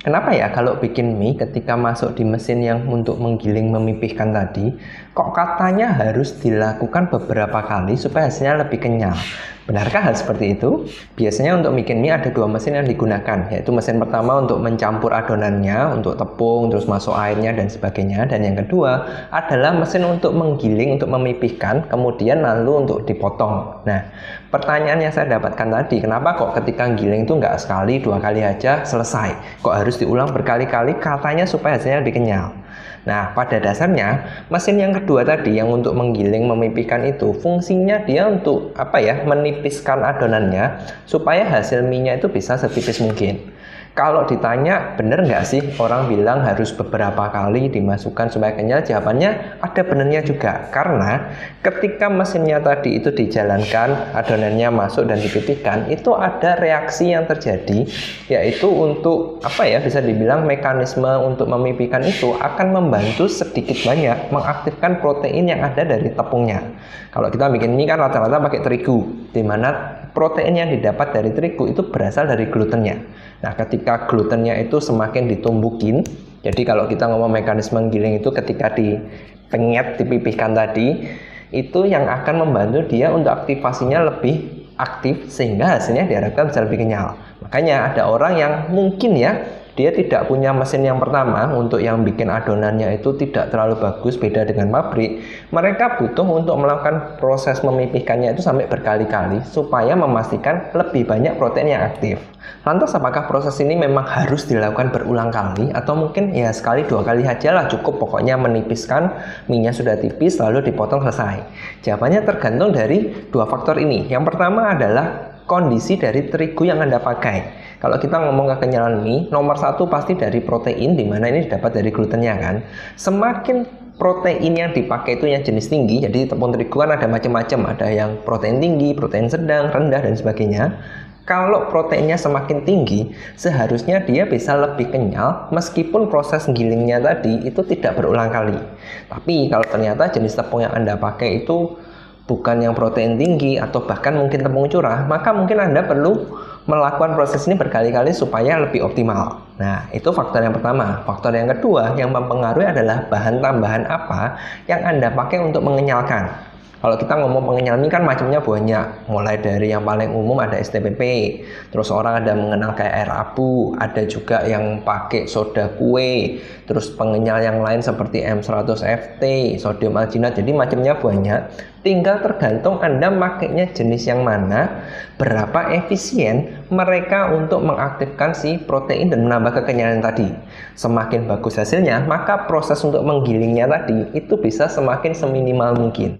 Kenapa ya kalau bikin mie ketika masuk di mesin yang untuk menggiling memipihkan tadi, kok katanya harus dilakukan beberapa kali supaya hasilnya lebih kenyal? Benarkah hal seperti itu? Biasanya untuk bikin mie ada dua mesin yang digunakan, yaitu mesin pertama untuk mencampur adonannya, untuk tepung, terus masuk airnya dan sebagainya. Dan yang kedua adalah mesin untuk menggiling, untuk memipihkan, kemudian lalu untuk dipotong. Nah, pertanyaan yang saya dapatkan tadi, kenapa kok ketika giling itu nggak sekali, dua kali aja selesai? Kok harus diulang berkali-kali katanya supaya hasilnya lebih kenyal? Nah, pada dasarnya mesin yang kedua tadi yang untuk menggiling memipihkan itu fungsinya dia untuk menipiskan adonannya supaya hasil mie-nya itu bisa setipis mungkin. Kalau ditanya bener nggak sih orang bilang harus beberapa kali dimasukkan supaya kenyal, jawabannya ada benernya juga. Karena ketika mesinnya tadi itu dijalankan, adonannya masuk dan dipipihkan, itu ada reaksi yang terjadi, yaitu untuk bisa dibilang mekanisme untuk memipihkan itu akan membantu sedikit banyak mengaktifkan protein yang ada dari tepungnya. Kalau kita bikin mie kan rata-rata pakai terigu, di mana protein yang didapat dari terigu itu berasal dari glutennya. Nah, ketika glutennya itu semakin ditumbukin, jadi kalau kita ngomong mekanisme giling itu ketika dipenyet, dipipihkan tadi, itu yang akan membantu dia untuk aktivasinya lebih aktif sehingga hasilnya diharapkan bisa lebih kenyal. Makanya ada orang yang mungkin dia tidak punya mesin yang pertama untuk yang bikin adonannya itu tidak terlalu bagus, beda dengan pabrik. Mereka butuh untuk melakukan proses memipihkannya itu sampai berkali-kali supaya memastikan lebih banyak protein yang aktif. Lantas apakah proses ini memang harus dilakukan berulang kali atau mungkin ya sekali dua kali aja lah cukup, pokoknya menipiskan, mie-nya sudah tipis lalu dipotong selesai? Jawabannya tergantung dari dua faktor ini. Yang pertama adalah kondisi dari terigu yang Anda pakai. Kalau kita ngomong kekenyalan mie, nomor satu pasti dari protein, dimana ini didapat dari glutennya kan. Semakin protein yang dipakai itu yang jenis tinggi, jadi tepung terigu kan ada macam-macam, ada yang protein tinggi, protein sedang, rendah dan sebagainya. Kalau proteinnya semakin tinggi, seharusnya dia bisa lebih kenyal meskipun proses gilingnya tadi itu tidak berulang kali. Tapi kalau ternyata jenis tepung yang Anda pakai itu bukan yang protein tinggi atau bahkan mungkin tepung curah, maka mungkin Anda perlu melakukan proses ini berkali-kali supaya lebih optimal. Nah, itu faktor yang pertama. Faktor yang kedua yang mempengaruhi adalah bahan tambahan apa yang Anda pakai untuk mengenyalkan. Kalau kita ngomong pengenyal mie kan macamnya banyak, mulai dari yang paling umum ada STPP, terus orang ada mengenal kayak air abu, ada juga yang pakai soda kue, terus pengenyal yang lain seperti M100FT, sodium alginat, jadi macamnya banyak. Tinggal tergantung Anda makainya jenis yang mana, berapa efisien mereka untuk mengaktifkan si protein dan menambah kekenyalan tadi. Semakin bagus hasilnya, maka proses untuk menggilingnya tadi itu bisa semakin seminimal mungkin.